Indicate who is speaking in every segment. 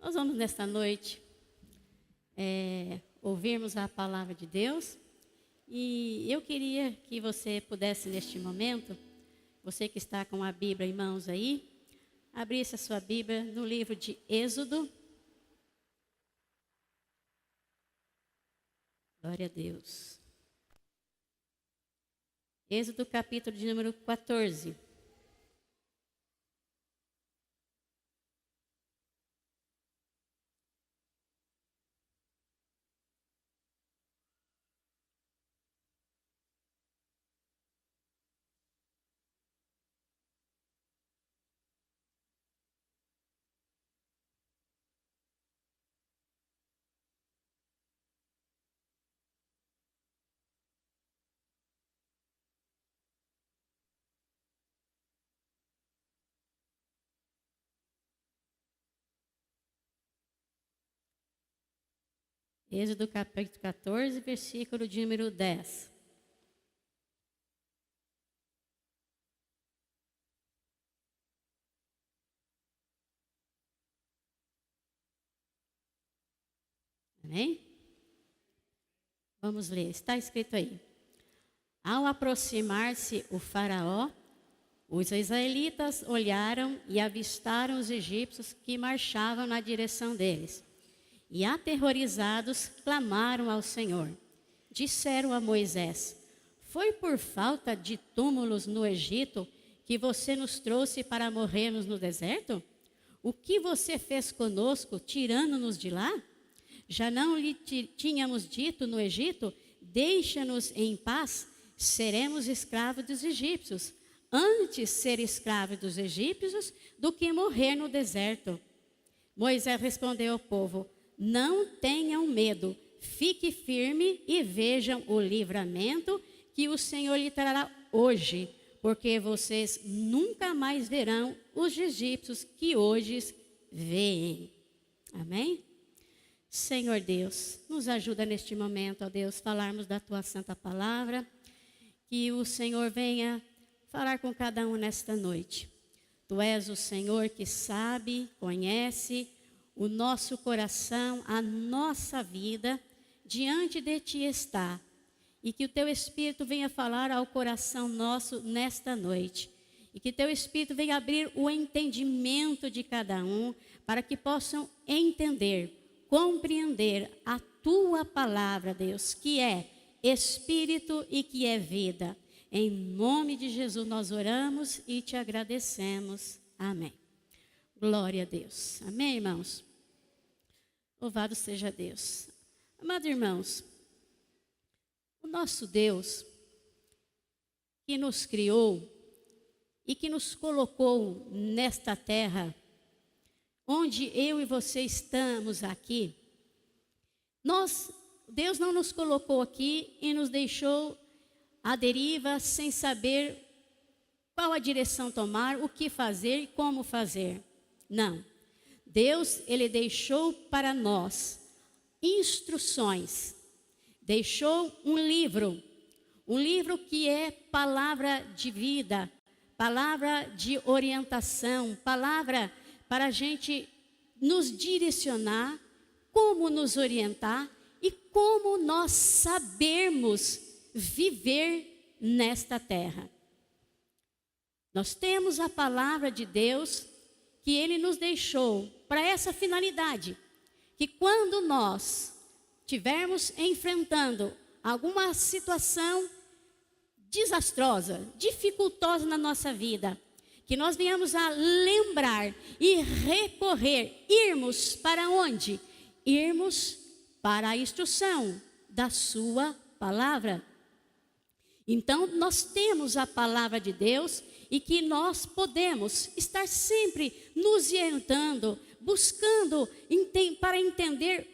Speaker 1: Nós vamos nesta noite ouvirmos a palavra de Deus e eu queria que você pudesse neste momento, você que está com a Bíblia em mãos aí, abrisse a sua Bíblia no livro de Êxodo. Glória a Deus. Êxodo capítulo de número 14. Êxodo capítulo 14, versículo de número 10. Amém? Vamos ler, está escrito aí. Ao aproximar-se o faraó, os israelitas olharam e avistaram os egípcios que marchavam na direção deles. E aterrorizados, clamaram ao Senhor. Disseram a Moisés: foi por falta de túmulos no Egito que você nos trouxe para morrermos no deserto? O que você fez conosco, tirando-nos de lá? Já não lhe tínhamos dito no Egito: deixa-nos em paz, seremos escravos dos egípcios. Antes ser escravo dos egípcios do que morrer no deserto. Moisés respondeu ao povo: não tenham medo, fique firme e vejam o livramento que o Senhor lhe trará hoje, porque vocês nunca mais verão os egípcios que hoje veem. Amém? Senhor Deus, nos ajuda neste momento, ó Deus, falarmos da Tua santa palavra, que o Senhor venha falar com cada um nesta noite. Tu és o Senhor que sabe, conhece o nosso coração, a nossa vida, diante de Ti está. E que o Teu Espírito venha falar ao coração nosso nesta noite. E que Teu Espírito venha abrir o entendimento de cada um, para que possam entender, compreender a Tua palavra, Deus, que é Espírito e que é vida. Em nome de Jesus nós oramos e Te agradecemos. Amém. Glória a Deus. Amém, irmãos? Louvado seja Deus. Amados irmãos, o nosso Deus, que nos criou e que nos colocou nesta terra, onde eu e você estamos aqui, Deus não nos colocou aqui e nos deixou à deriva sem saber qual a direção tomar, o que fazer e como fazer. Não. Deus, Ele deixou para nós instruções. Deixou um livro que é palavra de vida, palavra de orientação, palavra para a gente nos direcionar, como nos orientar e como nós sabermos viver nesta terra. Nós temos a palavra de Deus que Ele nos deixou para essa finalidade, que quando nós estivermos enfrentando alguma situação desastrosa, dificultosa na nossa vida, que nós venhamos a lembrar e recorrer, irmos para onde? Irmos para a instrução da Sua palavra. Então, nós temos a palavra de Deus e que nós podemos estar sempre nos orientando, buscando para entender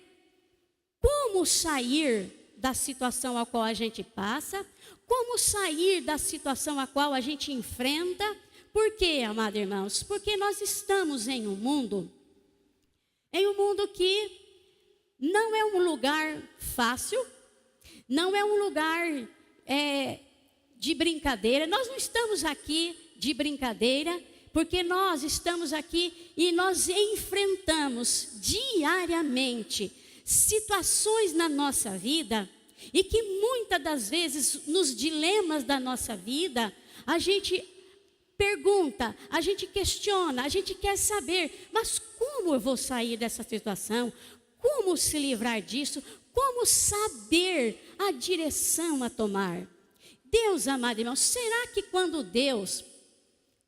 Speaker 1: como sair da situação a qual a gente passa, como sair da situação a qual a gente enfrenta. Por quê, amados irmãos? Porque nós estamos em um mundo que não é um lugar fácil, não é um lugar de brincadeira. Nós não estamos aqui de brincadeira, Porque nós estamos aqui e nós enfrentamos diariamente situações na nossa vida e que muitas das vezes nos dilemas da nossa vida a gente pergunta, a gente questiona, a gente quer saber, mas como eu vou sair dessa situação? Como se livrar disso? Como saber a direção a tomar? Deus, amado irmão, será que quando Deus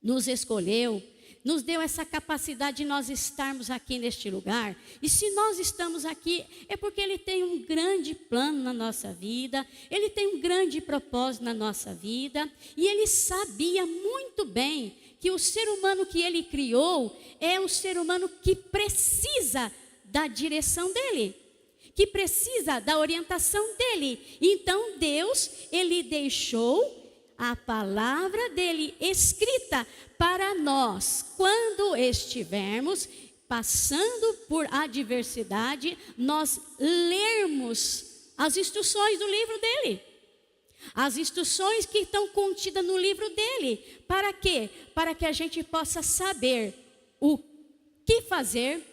Speaker 1: nos escolheu, nos deu essa capacidade de nós estarmos aqui neste lugar, e se nós estamos aqui, é porque Ele tem um grande plano na nossa vida, Ele tem um grande propósito na nossa vida, e Ele sabia muito bem que o ser humano que Ele criou é um ser humano que precisa da direção dEle, que precisa da orientação dEle. Então Deus, Ele deixou a palavra dEle escrita para nós, quando estivermos passando por adversidade, nós lermos as instruções do livro dEle. As instruções que estão contidas no livro dEle. Para quê? Para que a gente possa saber o que fazer,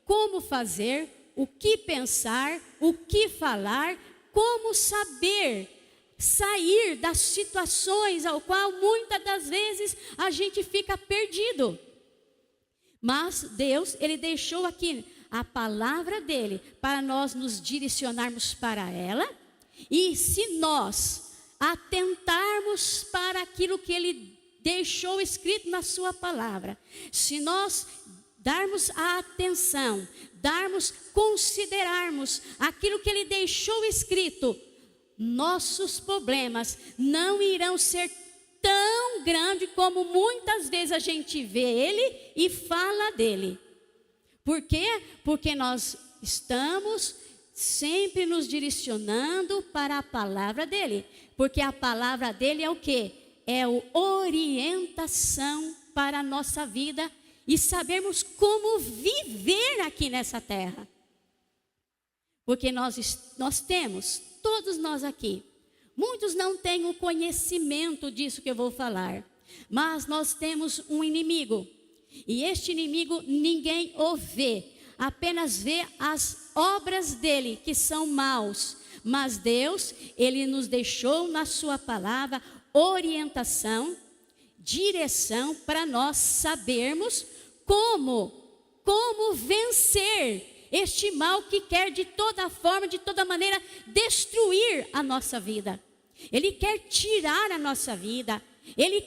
Speaker 1: como fazer, o que pensar, o que falar, como saber sair das situações ao qual muitas das vezes a gente fica perdido. Mas Deus, Ele deixou aqui a palavra dEle para nós nos direcionarmos para ela, e se nós atentarmos para aquilo que Ele deixou escrito na sua palavra, se nós darmos a atenção, considerarmos aquilo que Ele deixou escrito, nossos problemas não irão ser tão grandes como muitas vezes a gente vê Ele e fala dEle. Por quê? Porque nós estamos sempre nos direcionando para a palavra dEle. Porque a palavra dEle é o quê? É a orientação para a nossa vida e sabermos como viver aqui nessa terra. Porque nós temos, todos nós aqui, muitos não têm o conhecimento disso que eu vou falar, mas nós temos um inimigo, e este inimigo ninguém o vê, apenas vê as obras dele, que são maus, mas Deus, Ele nos deixou na sua palavra orientação, direção, para nós sabermos como vencer este mal que quer de toda forma, de toda maneira, destruir a nossa vida. Ele quer tirar a nossa vida. Ele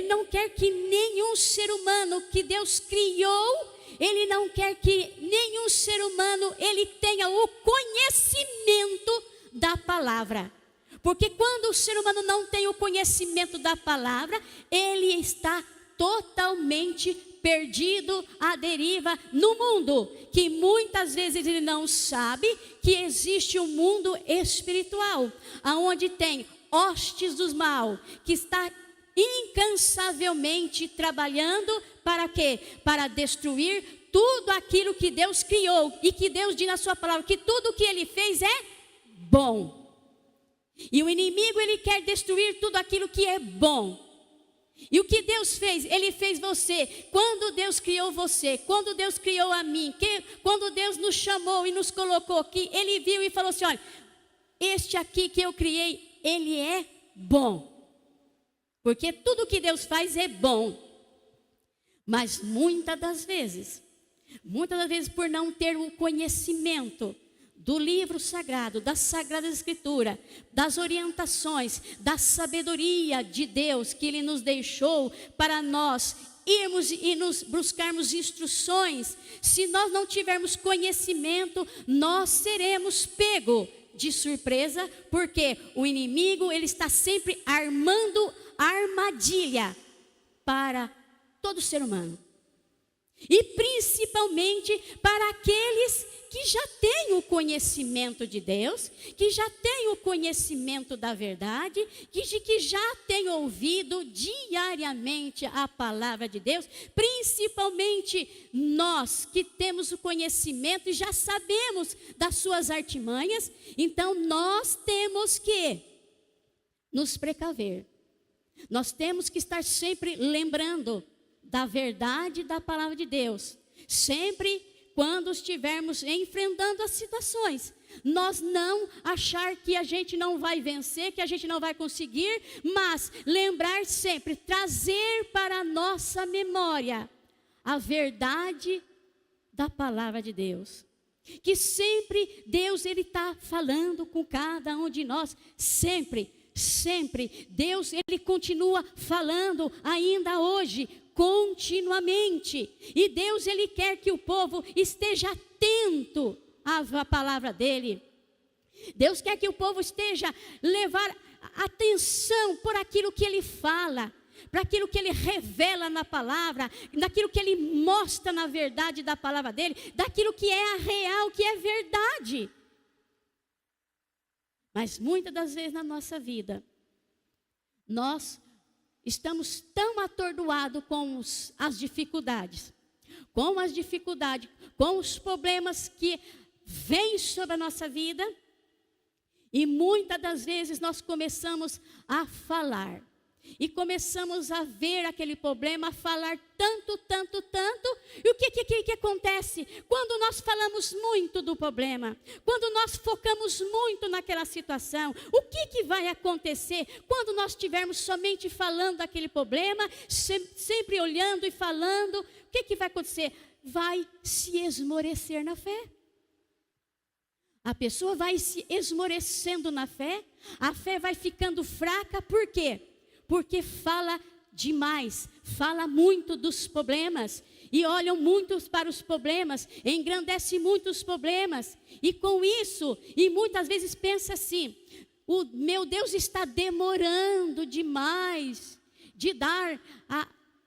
Speaker 1: não quer que nenhum ser humano que Deus criou, Ele não quer que nenhum ser humano ele tenha o conhecimento da palavra. Porque quando o ser humano não tem o conhecimento da palavra, ele está totalmente perdido à deriva no mundo, que muitas vezes ele não sabe que existe um mundo espiritual, aonde tem hostes do mal, que está incansavelmente trabalhando para quê? Para destruir tudo aquilo que Deus criou, e que Deus diz na sua palavra, que tudo que Ele fez é bom. E o inimigo, ele quer destruir tudo aquilo que é bom. E o que Deus fez? Ele fez você. Quando Deus criou você, quando Deus criou a mim, quando Deus nos chamou e nos colocou aqui, Ele viu e falou assim: olha, este aqui que eu criei, ele é bom. Porque tudo que Deus faz é bom. Mas muitas das vezes por não ter o conhecimento do livro sagrado, da Sagrada Escritura, das orientações, da sabedoria de Deus que Ele nos deixou para nós irmos e nos buscarmos instruções, se nós não tivermos conhecimento, nós seremos pegos de surpresa, porque o inimigo, ele está sempre armando armadilha para todo ser humano. E principalmente para aqueles que já têm o conhecimento de Deus, que já têm o conhecimento da verdade, que já têm ouvido diariamente a palavra de Deus, principalmente nós que temos o conhecimento e já sabemos das suas artimanhas. Então nós temos que nos precaver, nós temos que estar sempre lembrando da verdade da palavra de Deus. Sempre quando estivermos enfrentando as situações, nós não achar que a gente não vai vencer, que a gente não vai conseguir, mas lembrar sempre, trazer para a nossa memória a verdade da palavra de Deus. Que sempre Deus ele está falando com cada um de nós, sempre. Deus ele continua falando ainda hoje, continuamente. E Deus ele quer que o povo esteja atento à palavra dele. Deus quer que o povo esteja levar atenção por aquilo que ele fala, para aquilo que ele revela na palavra, daquilo que ele mostra na verdade da palavra dele, daquilo que é a real, que é verdade. Mas muitas das vezes na nossa vida, nós estamos tão atordoados com as dificuldades, com os problemas que vêm sobre a nossa vida, e muitas das vezes nós começamos a falar, e começamos a ver aquele problema, a falar tanto, e o que acontece? Quando nós falamos muito do problema, quando nós focamos muito naquela situação, o que vai acontecer quando nós estivermos somente falando daquele problema, sempre olhando e falando? O que vai acontecer? Vai se esmorecer na fé. A pessoa vai se esmorecendo na fé, a fé vai ficando fraca, por quê? Porque fala demais, fala muito dos problemas, e olham muito para os problemas, engrandece muito os problemas, e com isso, e muitas vezes pensa assim, o meu Deus está demorando demais de dar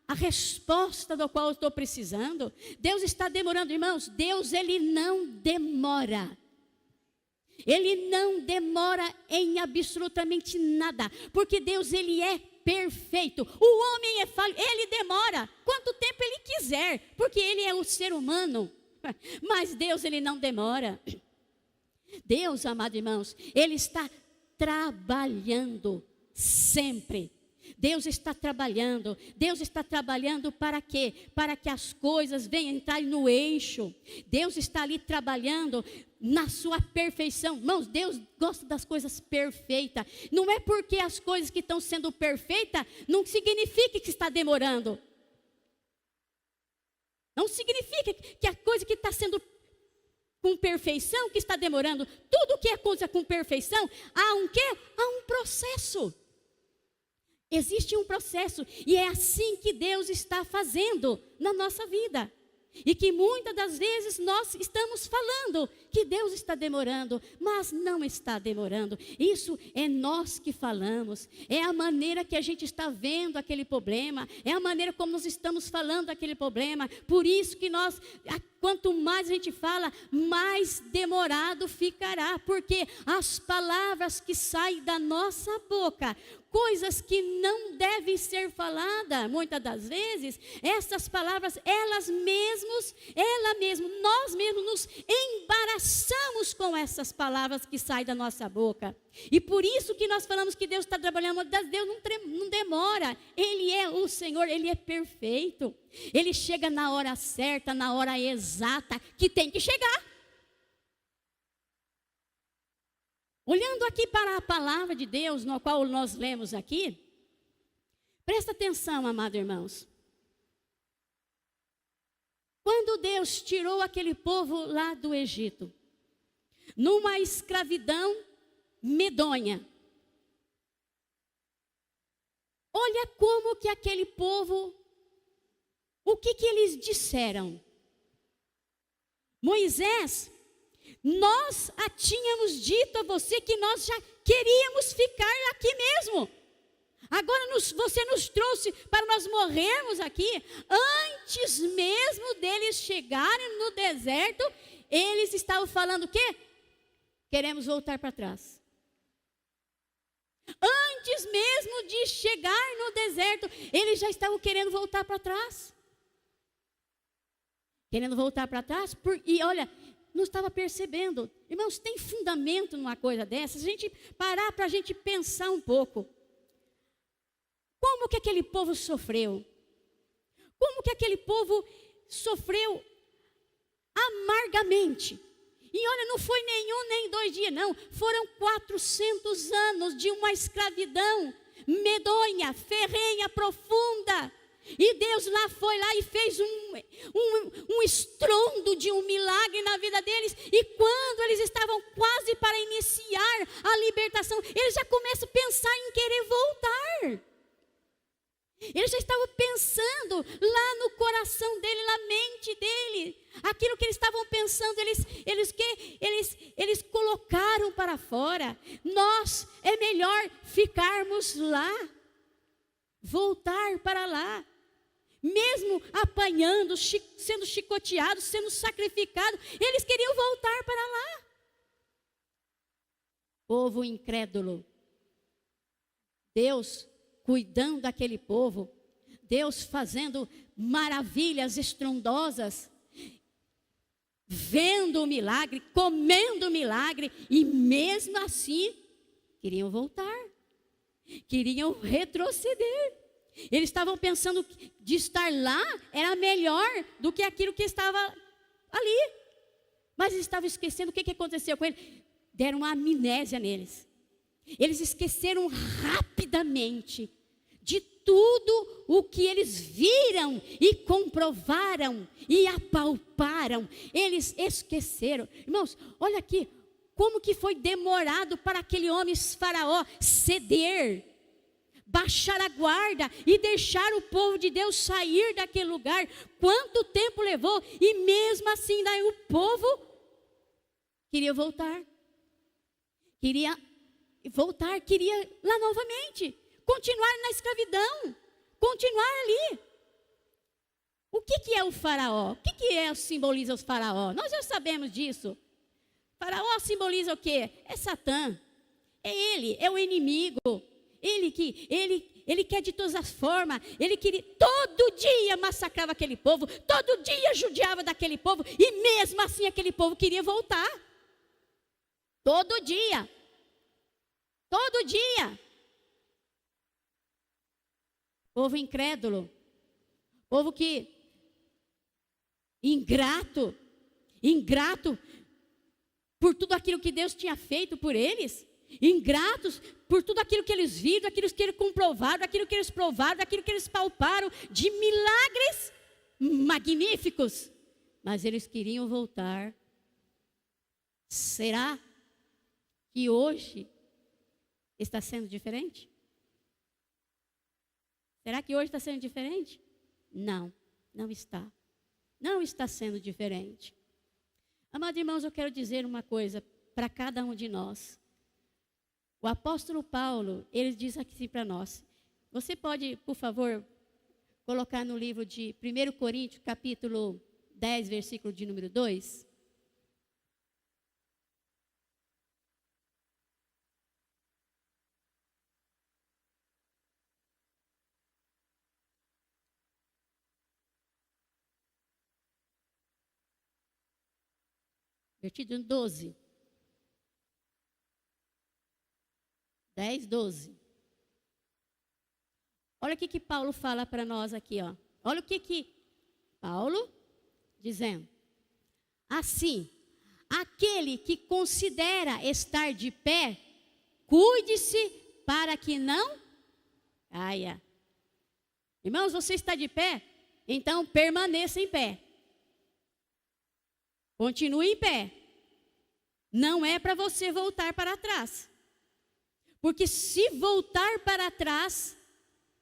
Speaker 1: a resposta do qual eu estou precisando. Deus está demorando, irmãos. Deus ele não demora. Ele não demora em absolutamente nada, porque Deus ele é perfeito. O homem é falho, ele demora quanto tempo ele quiser, porque ele é o ser humano. Mas Deus ele não demora. Deus, amados irmãos, ele está trabalhando sempre. Deus está trabalhando para quê? Para que as coisas venham entrar no eixo. Deus está ali trabalhando na sua perfeição. Irmãos, Deus gosta das coisas perfeitas. Não é porque as coisas que estão sendo perfeitas, não significa que está demorando. Não significa que a coisa que está sendo com perfeição, que está demorando. Tudo que é coisa com perfeição, há um quê? Há um processo. Existe um processo, e é assim que Deus está fazendo na nossa vida. E que muitas das vezes nós estamos falando que Deus está demorando, mas não está demorando. Isso é nós que falamos, é a maneira que a gente está vendo aquele problema, é a maneira como nós estamos falando aquele problema. Por isso que nós, quanto mais a gente fala, mais demorado ficará, porque as palavras que saem da nossa boca, coisas que não devem ser faladas, muitas das vezes, essas palavras, nós mesmos nos embaraçamos com essas palavras que saem da nossa boca. E por isso que nós falamos que Deus está trabalhando, mas Deus não demora. Ele é o Senhor, Ele é perfeito. Ele chega na hora certa, na hora exata, que tem que chegar. Olhando aqui para a palavra de Deus, no qual nós lemos aqui, presta atenção, amados irmãos. Quando Deus tirou aquele povo lá do Egito, numa escravidão medonha, olha como que aquele povo, o que eles disseram? Moisés, nós tínhamos dito a você que nós já queríamos ficar aqui mesmo. Agora você nos trouxe para nós morrermos aqui. Antes mesmo deles chegarem no deserto, eles estavam falando o quê? Queremos voltar para trás. Antes mesmo de chegar no deserto, eles já estavam querendo voltar para trás. Querendo voltar para trás, e olha, não estava percebendo. Irmãos, tem fundamento numa coisa dessa? Se a gente parar para a gente pensar um pouco. Como que aquele povo sofreu? Como que aquele povo sofreu amargamente. E olha, não foi nenhum nem 2 dias, não. Foram 400 anos de uma escravidão medonha, ferrenha, profunda. E Deus foi lá e fez um estrondo de um milagre na vida deles. E quando eles estavam quase para iniciar a libertação, eles já começam a pensar em querer voltar. Eles já estavam pensando lá no coração dele, na mente dele. Aquilo que eles estavam pensando, eles colocaram para fora. É melhor ficarmos lá, voltar para lá. Mesmo apanhando, sendo chicoteados, sendo sacrificados, eles queriam voltar para lá. Povo incrédulo. Deus cuidando daquele povo, Deus fazendo maravilhas estrondosas, vendo o milagre, comendo o milagre, e mesmo assim, queriam voltar, queriam retroceder. Eles estavam pensando de estar lá era melhor do que aquilo que estava ali. Mas eles estavam esquecendo o que aconteceu com eles. Deram uma amnésia neles. Eles esqueceram rapidamente de tudo o que eles viram e comprovaram e apalparam. Eles esqueceram. Irmãos, olha aqui, como que foi demorado para aquele homem Faraó ceder, baixar a guarda e deixar o povo de Deus sair daquele lugar. Quanto tempo levou? E mesmo assim, daí o povo queria voltar. Queria lá novamente, continuar na escravidão, continuar ali. O que é o Faraó? O que simboliza os Faraó? Nós já sabemos disso. Faraó simboliza o quê? É Satã. É ele, é o inimigo. Ele quer de todas as formas. Ele queria, todo dia massacrava aquele povo, todo dia judiava daquele povo, e mesmo assim aquele povo queria voltar. Todo dia. Todo dia. Povo incrédulo. Povo que ingrato por tudo aquilo que Deus tinha feito por eles. Ingratos por tudo aquilo que eles viram, aquilo que eles comprovaram, aquilo que eles provaram, aquilo que eles palparam, de milagres magníficos. Mas eles queriam voltar. Será que hoje está sendo diferente? Será que hoje está sendo diferente? Não, não está. Não está sendo diferente. Amados irmãos, eu quero dizer uma coisa para cada um de nós. O apóstolo Paulo, ele diz aqui para nós. Você pode, por favor, colocar no livro de 1 Coríntios, capítulo 10, versículo de número 2? Versículo 12. 10, 12. Olha o que Paulo fala para nós aqui, ó. Olha o que Paulo dizendo. Assim, aquele que considera estar de pé, cuide-se para que não caia. Irmãos, você está de pé? Então permaneça em pé. Continue em pé. Não é para você voltar para trás. Porque se voltar para trás,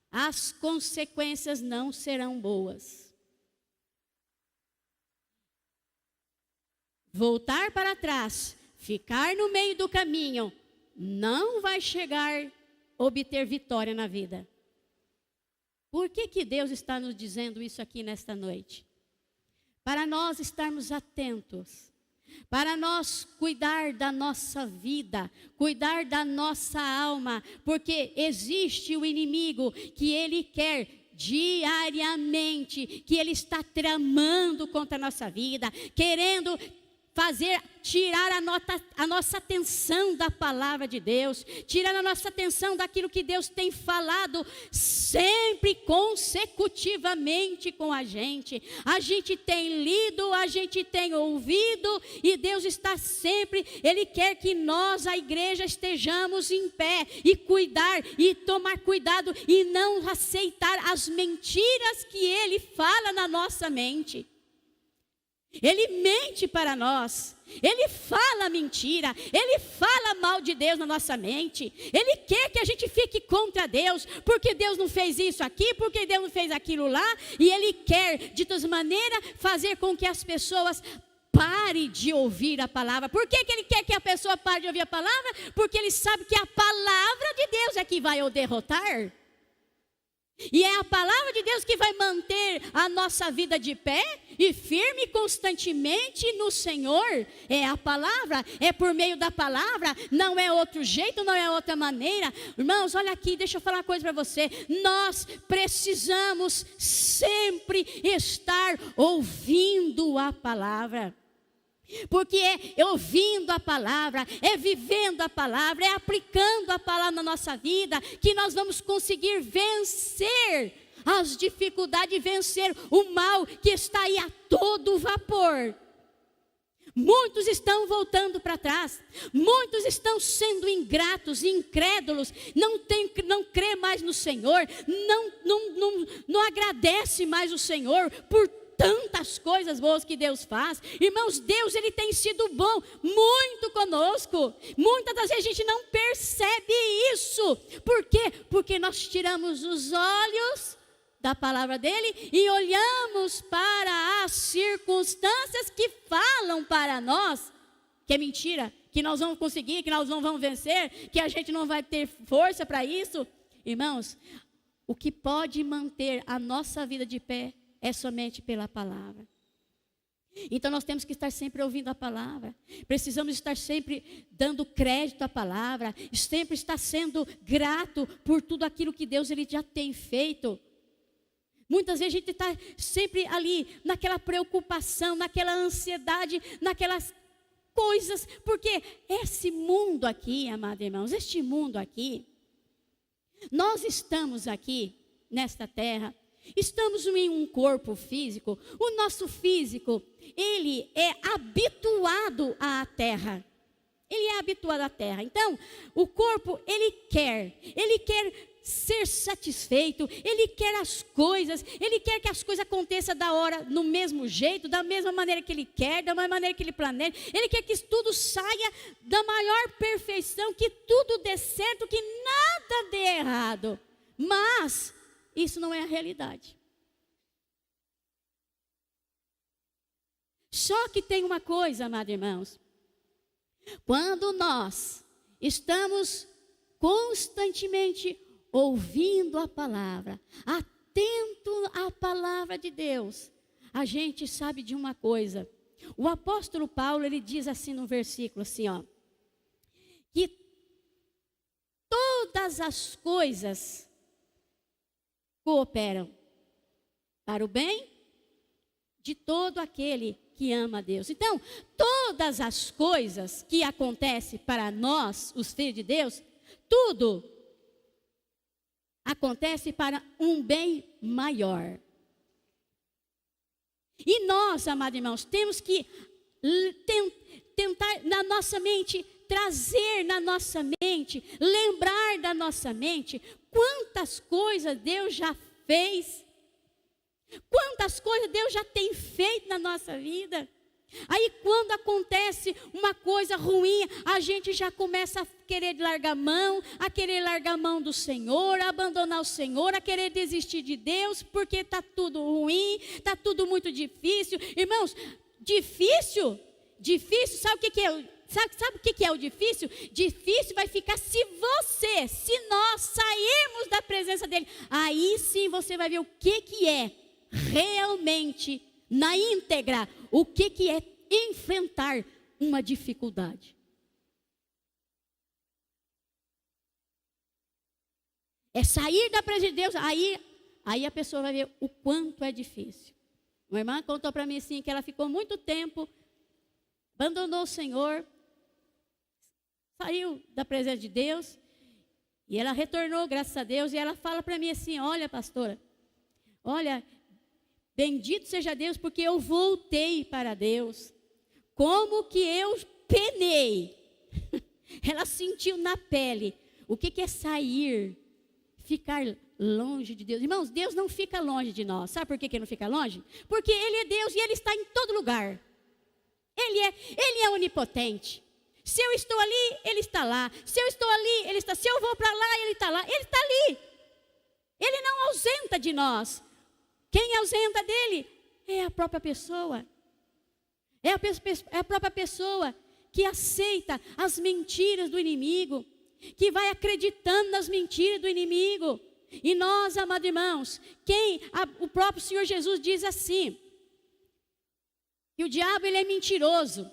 Speaker 1: as consequências não serão boas. Voltar para trás, ficar no meio do caminho, não vai chegar a obter vitória na vida. Por que Deus está nos dizendo isso aqui nesta noite? Para nós estarmos atentos, para nós cuidar da nossa vida, cuidar da nossa alma, porque existe o inimigo que ele quer diariamente, que ele está tramando contra a nossa vida, querendo tirar a nossa atenção da palavra de Deus, tirar a nossa atenção daquilo que Deus tem falado sempre consecutivamente com a gente. A gente tem lido, a gente tem ouvido, e Deus está sempre, Ele quer que nós, a igreja, estejamos em pé e cuidar e tomar cuidado e não aceitar as mentiras que Ele fala na nossa mente. Ele mente para nós, Ele fala mentira, Ele fala mal de Deus na nossa mente. Ele quer que a gente fique contra Deus, porque Deus não fez isso aqui, porque Deus não fez aquilo lá. E Ele quer, de todas maneiras, fazer com que as pessoas parem de ouvir a palavra. Por que Ele quer que a pessoa pare de ouvir a palavra? Porque Ele sabe que a palavra de Deus é que vai o derrotar. E é a palavra de Deus que vai manter a nossa vida de pé e firme constantemente no Senhor. É a palavra, é por meio da palavra, não é outro jeito, não é outra maneira. Irmãos, olha aqui, deixa eu falar uma coisa para você. Nós precisamos sempre estar ouvindo a palavra. Porque é ouvindo a palavra, é vivendo a palavra, é aplicando a palavra na nossa vida, que nós vamos conseguir vencer as dificuldades, vencer o mal que está aí a todo vapor. Muitos estão voltando para trás, muitos estão sendo ingratos, incrédulos, não crê mais no Senhor, não agradece mais o Senhor por tantas coisas boas que Deus faz. Irmãos, Deus, Ele tem sido bom muito conosco. Muitas das vezes a gente não percebe isso. Por quê? Porque nós tiramos os olhos da palavra dEle e olhamos para as circunstâncias que falam para nós que é mentira, que nós vamos conseguir, que nós não vamos vencer, que a gente não vai ter força para isso. Irmãos, o que pode manter a nossa vida de pé é somente pela palavra. Então nós temos que estar sempre ouvindo a palavra. Precisamos estar sempre dando crédito à palavra. Sempre estar sendo grato por tudo aquilo que Deus Ele já tem feito. Muitas vezes a gente está sempre ali naquela preocupação, naquela ansiedade, naquelas coisas. Porque esse mundo aqui, amados irmãos, este mundo aqui, nós estamos aqui nesta terra. Estamos em um corpo físico. O nosso físico, ele é habituado à terra. Ele é habituado à terra. Então, o corpo, ele quer ser satisfeito, ele quer as coisas, ele quer que as coisas aconteçam da hora, no mesmo jeito, da mesma maneira que ele quer, da mesma maneira que ele planeja. Ele quer que tudo saia da maior perfeição, que tudo dê certo, que nada dê errado. Mas isso não é a realidade. Só que tem uma coisa, amados irmãos. Quando nós estamos constantemente ouvindo a palavra, atento à palavra de Deus, a gente sabe de uma coisa. O apóstolo Paulo, ele diz assim no versículo, assim, ó, que todas as coisas cooperam para o bem de todo aquele que ama a Deus. Então, todas as coisas que acontecem para nós, os filhos de Deus, tudo acontece para um bem maior. E nós, amados irmãos, temos que tentar na nossa mente, trazer na nossa mente, lembrar da nossa mente quantas coisas Deus já fez, quantas coisas Deus já tem feito na nossa vida. Aí quando acontece uma coisa ruim, a gente já começa a querer largar mão do Senhor, a abandonar o Senhor, a querer desistir de Deus, porque está tudo ruim, está tudo muito difícil. Irmãos, difícil, sabe o que é? Sabe o que é o difícil? Difícil vai ficar se nós sairmos da presença dEle. Aí sim você vai ver o que é realmente, na íntegra, o que é enfrentar uma dificuldade. É sair da presença de Deus, aí a pessoa vai ver o quanto é difícil. Uma irmã contou para mim assim, que ela ficou muito tempo abandonou o Senhor, saiu da presença de Deus, e ela retornou, graças a Deus, e ela fala para mim assim: olha, pastora, olha, bendito seja Deus, porque eu voltei para Deus. Como que eu penei. Ela sentiu na pele o que é sair, ficar longe de Deus. Irmãos, Deus não fica longe de nós. Sabe por que ele não fica longe? Porque Ele é Deus e Ele está em todo lugar. Ele é onipotente. Se eu estou ali, Ele está lá. Se eu estou ali, Ele está. Se eu vou para lá, Ele está lá. Ele está ali. Ele não ausenta de nós. Quem ausenta dele é a própria pessoa. É a própria pessoa que aceita as mentiras do inimigo, que vai acreditando nas mentiras do inimigo. E nós, amados irmãos, o próprio Senhor Jesus diz assim, que o diabo ele é mentiroso.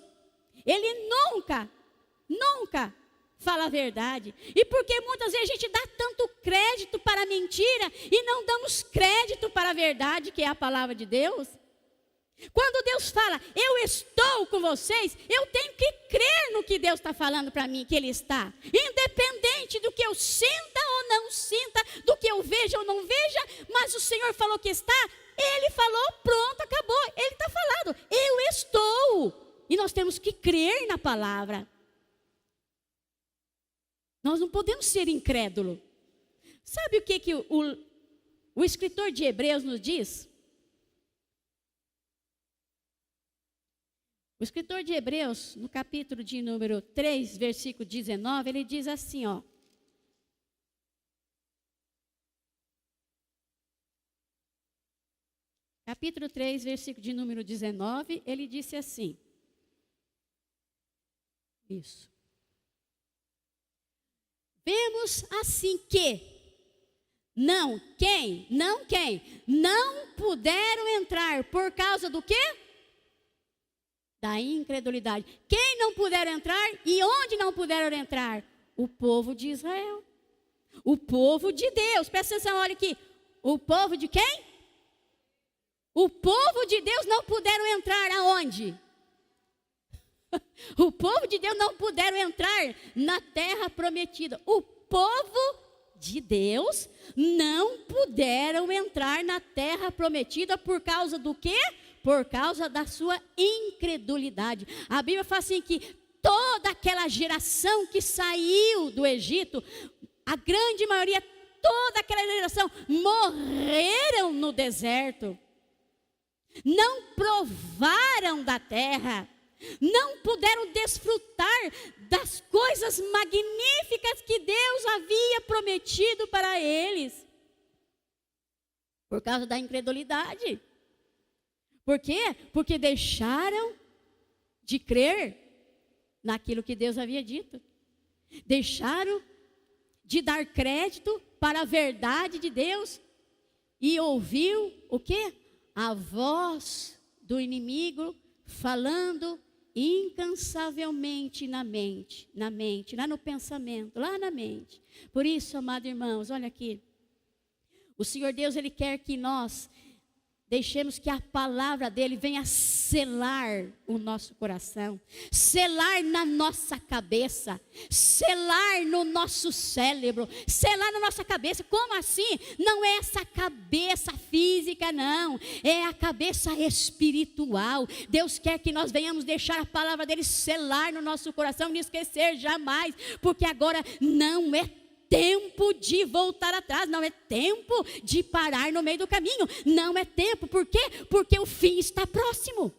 Speaker 1: Ele nunca fala a verdade. E porque muitas vezes a gente dá tanto crédito para a mentira e não damos crédito para a verdade, que é a palavra de Deus. Quando Deus fala, eu estou com vocês, eu tenho que crer no que Deus está falando para mim, que Ele está. Independente do que eu sinta ou não sinta, do que eu veja ou não veja, mas o Senhor falou que está, Ele falou, pronto, acabou. Ele está falando, eu estou. E nós temos que crer na palavra. Nós não podemos ser incrédulos. Sabe o que o escritor de Hebreus nos diz? O escritor de Hebreus, no capítulo de número 3, versículo 19, ele diz assim, ó. Capítulo 3, versículo de número 19, ele disse assim. Isso. Vemos assim que não puderam entrar por causa do quê? Da incredulidade. Quem não puderam entrar e onde não puderam entrar? O povo de Israel. O povo de Deus. Presta atenção, olha aqui. O povo de quem? O povo de Deus não puderam entrar aonde? O povo de Deus não puderam entrar na terra prometida. O povo de Deus não puderam entrar na terra prometida por causa do quê? Por causa da sua incredulidade. A Bíblia fala assim que toda aquela geração que saiu do Egito, a grande maioria, toda aquela geração morreram no deserto. Não provaram da terra. Não puderam desfrutar das coisas magníficas que Deus havia prometido para eles. Por causa da incredulidade. Por quê? Porque deixaram de crer naquilo que Deus havia dito. Deixaram de dar crédito para a verdade de Deus. E ouviu o quê? A voz do inimigo falando incansavelmente na mente, lá no pensamento, lá na mente. Por isso, amados irmãos, olha aqui. O Senhor Deus, Ele quer que nós deixemos que a palavra dEle venha selar o nosso coração, selar na nossa cabeça, selar no nosso cérebro, selar na nossa cabeça. Como assim? Não é essa cabeça física, não. É a cabeça espiritual. Deus quer que nós venhamos deixar a palavra dEle selar no nosso coração, não esquecer jamais, porque agora não é tempo de voltar atrás, não é tempo de parar no meio do caminho, não é tempo, por quê? Porque o fim está próximo,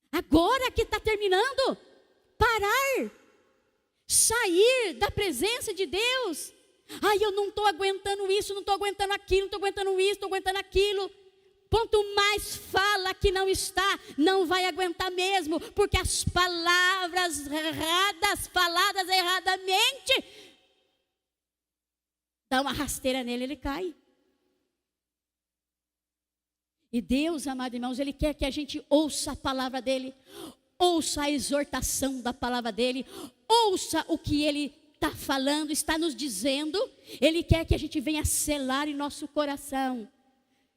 Speaker 1: agora que está terminando, parar, sair da presença de Deus. Ai, eu não estou aguentando isso, não estou aguentando aquilo, não estou aguentando isso, estou aguentando aquilo. Quanto mais fala que não está, não vai aguentar mesmo, porque as palavras erradas, faladas erradamente, dá uma rasteira nele, ele cai. E Deus, amados irmãos, Ele quer que a gente ouça a palavra dEle, ouça a exortação da palavra dEle, ouça o que Ele está falando, está nos dizendo. Ele quer que a gente venha selar em nosso coração.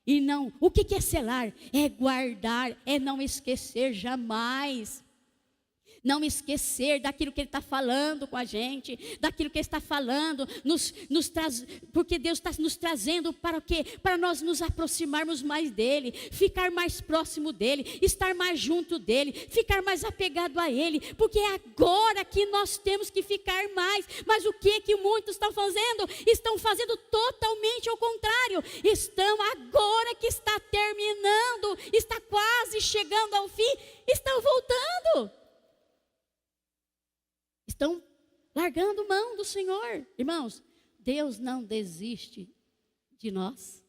Speaker 1: E não, o que é selar? É guardar, é não esquecer jamais. Não esquecer daquilo que Ele está falando com a gente, daquilo que Ele está falando, porque Deus está nos trazendo para o quê? Para nós nos aproximarmos mais dEle, ficar mais próximo dEle, estar mais junto dEle, ficar mais apegado a Ele, porque é agora que nós temos que ficar mais. Mas o que muitos estão fazendo? Estão fazendo totalmente ao contrário. Estão agora que está terminando, está quase chegando ao fim, estão voltando. Estão largando mão do Senhor. Irmãos, Deus não desiste de nós.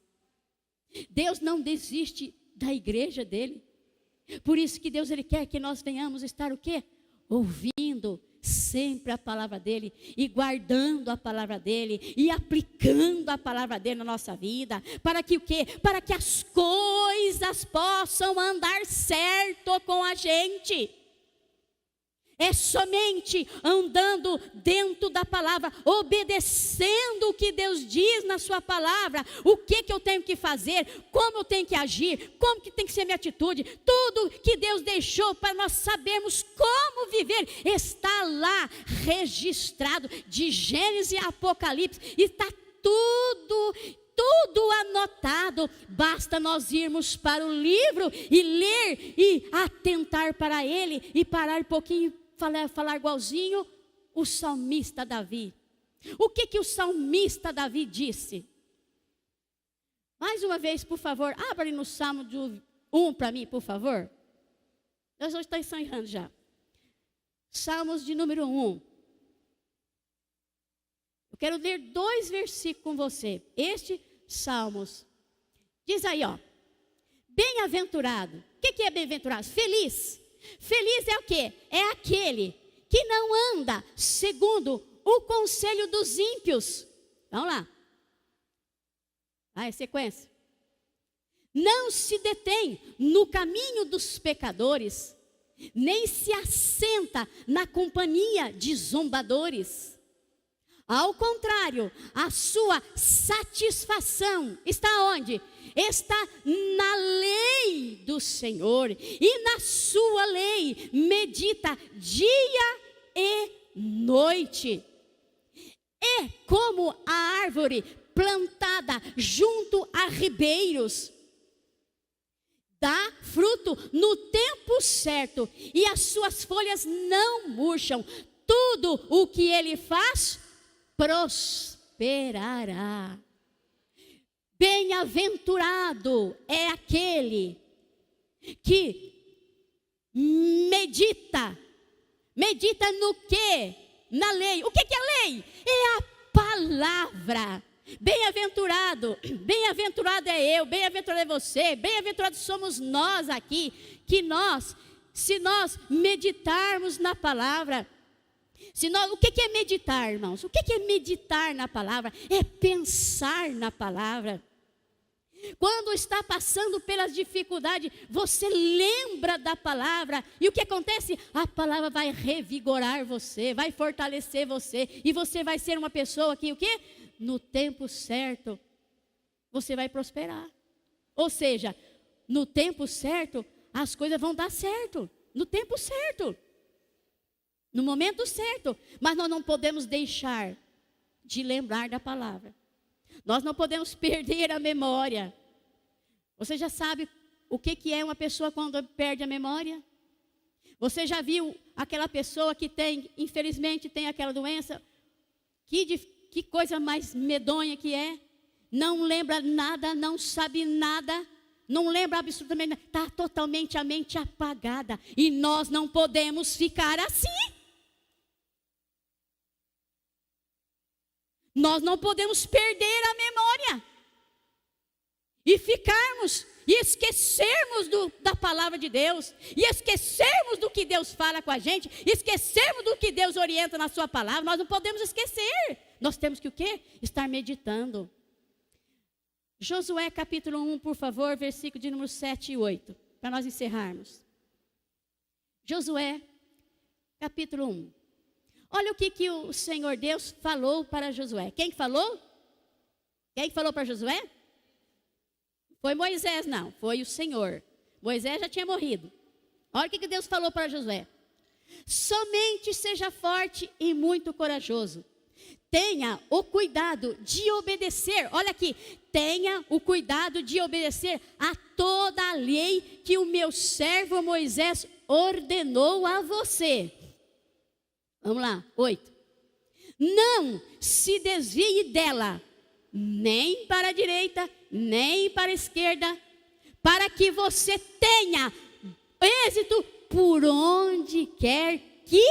Speaker 1: Deus não desiste da igreja dele. Por isso que Deus, Ele quer que nós venhamos estar o quê? Ouvindo sempre a palavra dele, e guardando a palavra dele, e aplicando a palavra dele na nossa vida, para que o quê? Para que as coisas possam andar certo com a gente. É somente andando dentro da palavra, obedecendo o que Deus diz na sua palavra, o que eu tenho que fazer, como eu tenho que agir, como que tem que ser minha atitude, tudo que Deus deixou para nós sabermos como viver, está lá registrado, de Gênesis e Apocalipse, e está tudo anotado. Basta nós irmos para o livro e ler e atentar para ele e parar um pouquinho, falar igualzinho o salmista Davi. O que o salmista Davi disse? Mais uma vez, por favor, abra ali no Salmo 1 para mim, por favor. Eu já estou encerrando já. Salmos de número 1. Eu quero ler 2 versículos com você. Este Salmos. Diz aí, ó. Bem-aventurado. O que é bem-aventurado? Feliz. Feliz é o quê? É aquele que não anda segundo o conselho dos ímpios. Vamos lá. Vai, sequência. Não se detém no caminho dos pecadores, nem se assenta na companhia de zombadores. Ao contrário, a sua satisfação está onde? Está na lei do Senhor, e na sua lei medita dia e noite. É como a árvore plantada junto a ribeiros, dá fruto no tempo certo, e as suas folhas não murcham. Tudo o que ele faz prosperará. Bem-aventurado é aquele que medita no quê? Na lei. O que é a lei? É a palavra. Bem-aventurado é eu, bem-aventurado é você, bem-aventurado somos nós aqui, que nós, se nós meditarmos na palavra, o que é meditar, irmãos? O que é meditar na palavra? É pensar na palavra. Quando está passando pelas dificuldades, você lembra da palavra, e o que acontece? A palavra vai revigorar você, vai fortalecer você, e você vai ser uma pessoa que, o quê? No tempo certo, você vai prosperar. Ou seja, no tempo certo, as coisas vão dar certo, no tempo certo, no momento certo. Mas nós não podemos deixar de lembrar da palavra. Nós não podemos perder a memória. Você já sabe o que é uma pessoa quando perde a memória? Você já viu aquela pessoa que infelizmente tem aquela doença? Que coisa mais medonha que é. Não lembra nada, não sabe nada, não lembra absolutamente nada. Está totalmente a mente apagada. E nós não podemos ficar assim. Nós não podemos perder a memória e ficarmos e esquecermos da palavra de Deus, e esquecermos do que Deus fala com a gente, esquecermos do que Deus orienta na sua palavra. Nós não podemos esquecer. Nós temos que o quê? Estar meditando. Josué capítulo 1, por favor, versículo de número 7 e 8, para nós encerrarmos. Josué capítulo 1. Olha o que o Senhor Deus falou para Josué. Quem falou? Quem falou para Josué? Foi Moisés, não, foi o Senhor. Moisés já tinha morrido. Olha o que Deus falou para Josué. Somente seja forte e muito corajoso. Tenha o cuidado de obedecer. Olha aqui. Tenha o cuidado de obedecer a toda a lei que o meu servo Moisés ordenou a você. Vamos lá, 8. Não se desvie dela, nem para a direita, nem para a esquerda, para que você tenha êxito por onde quer que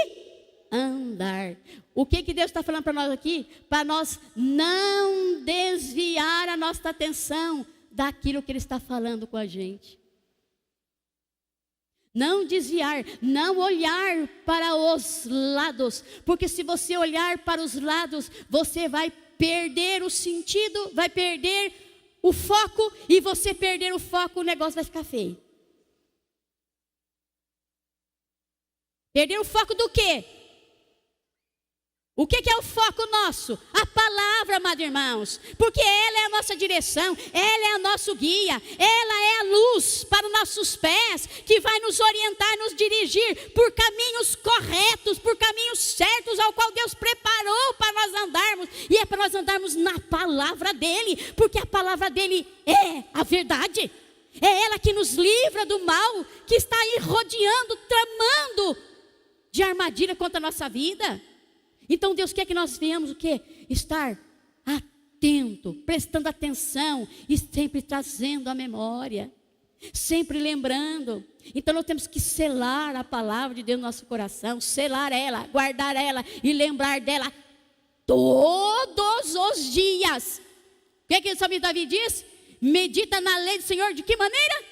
Speaker 1: andar. O que Deus está falando para nós aqui? Para nós não desviar a nossa atenção daquilo que Ele está falando com a gente. Não desviar, não olhar para os lados, porque se você olhar para os lados, você vai perder o sentido, vai perder o foco, e você perder o foco, o negócio vai ficar feio. Perder o foco do quê? O que é o foco nosso? A palavra, amados irmãos. Porque ela é a nossa direção, ela é o nosso guia, ela é a luz para os nossos pés, que vai nos orientar, nos dirigir por caminhos corretos, por caminhos certos, ao qual Deus preparou para nós andarmos. E é para nós andarmos na palavra dEle, porque a palavra dEle é a verdade. É ela que nos livra do mal, que está aí rodeando, tramando de armadilha contra a nossa vida. Então Deus quer que nós venhamos o quê? Estar atento, prestando atenção e sempre trazendo a memória, sempre lembrando. Então nós temos que selar a palavra de Deus no nosso coração, selar ela, guardar ela e lembrar dela todos os dias. O que o salmista Davi diz? Medita na lei do Senhor de que maneira?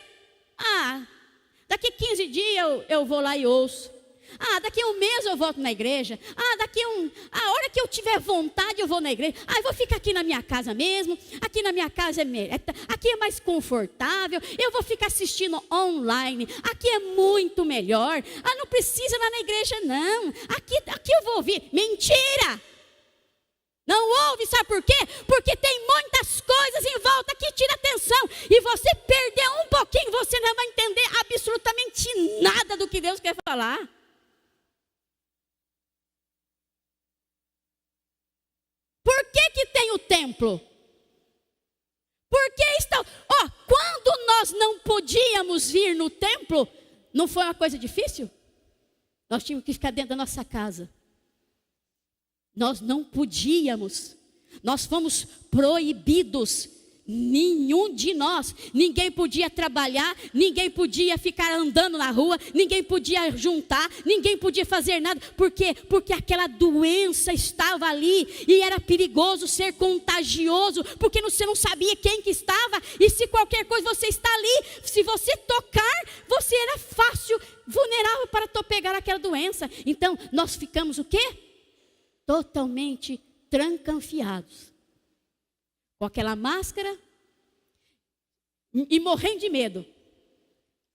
Speaker 1: Daqui 15 dias eu vou lá e ouço. Daqui a um mês eu volto na igreja. A hora que eu tiver vontade eu vou na igreja. Eu vou ficar aqui na minha casa mesmo. Aqui na minha casa aqui é mais confortável. Eu vou ficar assistindo online. Aqui é muito melhor. Não precisa ir lá na igreja não. Aqui eu vou ouvir. Mentira! Não ouve, sabe por quê? Porque tem muitas coisas em volta que tiram atenção. E você perder um pouquinho, você não vai entender absolutamente nada do que Deus quer falar. Por que tem o templo? Porque quando nós não podíamos vir no templo, não foi uma coisa difícil? Nós tínhamos que ficar dentro da nossa casa. Nós não podíamos. Nós fomos proibidos. Nenhum de nós, ninguém podia trabalhar, ninguém podia ficar andando na rua, ninguém podia juntar, ninguém podia fazer nada. Por quê? Porque aquela doença estava ali e era perigoso, ser contagioso, porque você não sabia quem que estava, e se qualquer coisa você está ali, se você tocar, você era fácil, vulnerável para pegar aquela doença. Então nós ficamos o quê? Totalmente trancanfiados, com aquela máscara e morrendo de medo.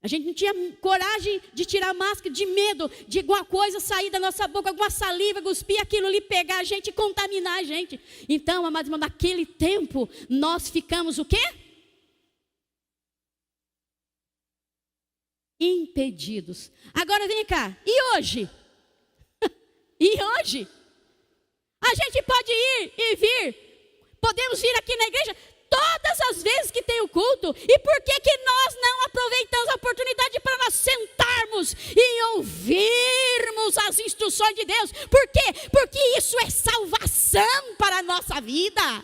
Speaker 1: A gente não tinha coragem de tirar a máscara, de medo de alguma coisa sair da nossa boca, alguma saliva, cuspir aquilo ali, pegar a gente e contaminar a gente. Então, amados irmãos, naquele tempo nós ficamos o quê? Impedidos. Agora vem cá, e hoje? E hoje? A gente pode ir e vir. Podemos vir aqui na igreja todas as vezes que tem o culto. E por que nós não aproveitamos a oportunidade para nós sentarmos e ouvirmos as instruções de Deus? Por quê? Porque isso é salvação para a nossa vida.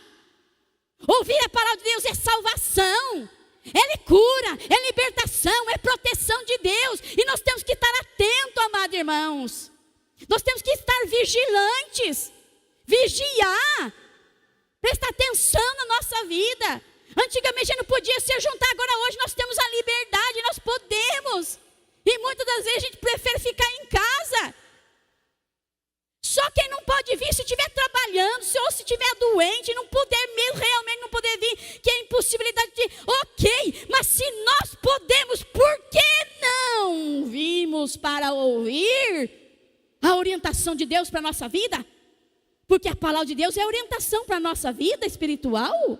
Speaker 1: Ouvir a palavra de Deus é salvação. Ela é cura, é libertação, é proteção de Deus. E nós temos que estar atentos, amados irmãos. Nós temos que estar vigilantes. Vigiar. Prestar atenção na nossa vida. Antigamente a gente não podia se juntar, agora hoje nós temos a liberdade, nós podemos. E muitas das vezes a gente prefere ficar em casa. Só quem não pode vir se estiver trabalhando, ou se estiver doente, não puder mesmo, realmente não poder vir, que é impossibilidade de... Ok, mas se nós podemos, por que não vimos para ouvir a orientação de Deus para a nossa vida? Porque a palavra de Deus é orientação para a nossa vida espiritual.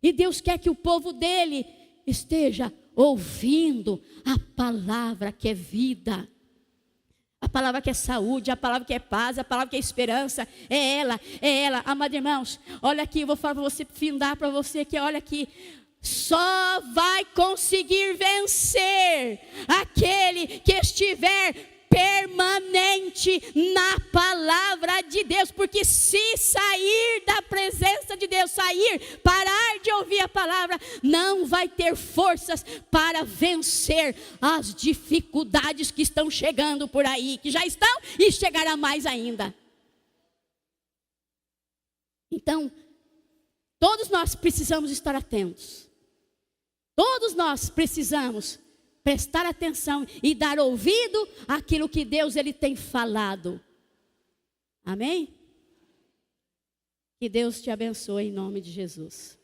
Speaker 1: E Deus quer que o povo dele esteja ouvindo a palavra que é vida, a palavra que é saúde, a palavra que é paz, a palavra que é esperança. É ela. Amados irmãos, olha aqui, eu vou falar para você, findar para você que olha aqui. Só vai conseguir vencer aquele que estiver permanente na palavra de Deus. Porque se sair da presença de Deus, parar de ouvir a palavra, não vai ter forças para vencer as dificuldades que estão chegando por aí, que já estão e chegará mais ainda. Então, todos nós precisamos estar atentos. Todos nós precisamos prestar atenção e dar ouvido àquilo que Deus ele tem falado. Amém? Que Deus te abençoe em nome de Jesus.